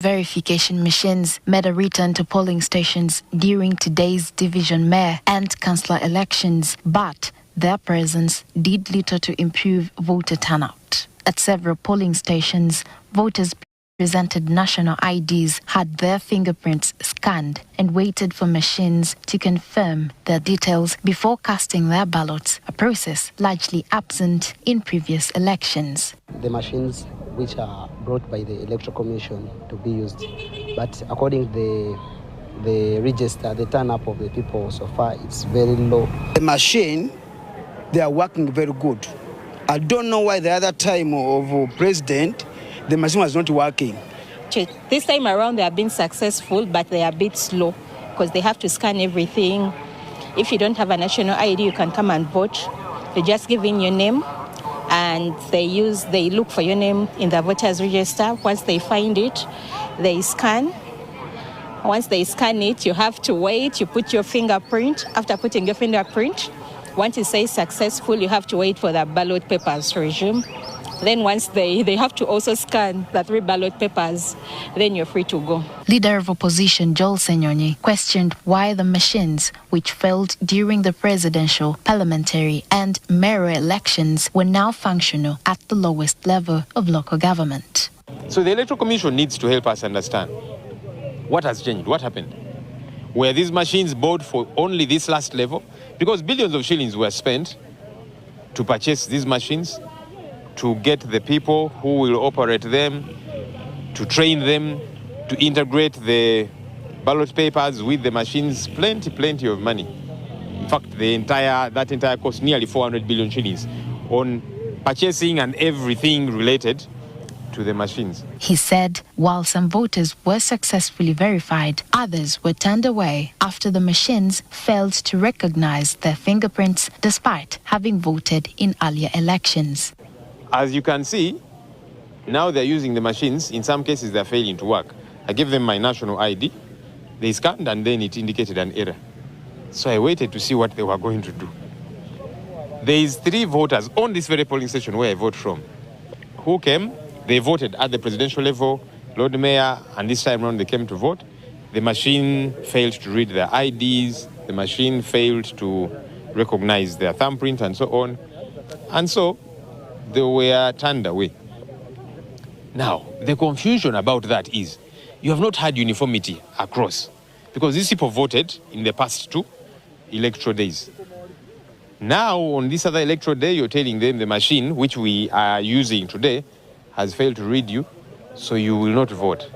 Verification machines made a return to polling stations during today's division mayor and councillor elections, but their presence did little to improve voter turnout. At several polling stations, voters presented national IDs, had their fingerprints scanned, and waited for machines to confirm their details before casting their ballots, a process largely absent in previous elections. The machines which are brought by the Electoral Commission to be used, but according to the register, the turn-up of the people so far, it's very low. The machine, they are working very good. I don't know why the other time of president, the machine was not working. This time around, they have been successful, but they are a bit slow because they have to scan everything. If you don't have a national ID, you can come and vote. You just give in your name, and they look for your name in the voters register. Once they find it, they scan. Once they scan it, you have to wait. You put your fingerprint. After putting your fingerprint, once it says successful, you have to wait for the ballot papers resume. Then once they have to also scan the 3 ballot papers, then you're free to go. Leader of opposition Joel Senyonyi questioned why the machines, which failed during the presidential, parliamentary and mayoral elections, were now functional at the lowest level of local government. So the Electoral Commission needs to help us understand what has changed, what happened. Were these machines bought for only this last level? Because billions of shillings were spent to purchase these machines, to get the people who will operate them, to train them, to integrate the ballot papers with the machines. Plenty of money. In fact, that entire cost nearly 400 billion shillings on purchasing and everything related to the machines. He said while some voters were successfully verified, others were turned away after the machines failed to recognize their fingerprints despite having voted in earlier elections. As you can see, now they're using the machines. In some cases, they're failing to work. I gave them my national ID. They scanned and then it indicated an error. So I waited to see what they were going to do. There is 3 voters on this very polling station where I vote from who came. They voted at the presidential level, Lord Mayor, and this time around they came to vote. The machine failed to read their IDs. The machine failed to recognize their thumbprint and so on. And so they were turned away. Now, the confusion about that is you have not had uniformity across because these people voted in the past 2 electoral days. Now, on this other electoral day, you're telling them the machine, which we are using today, has failed to read you, so you will not vote.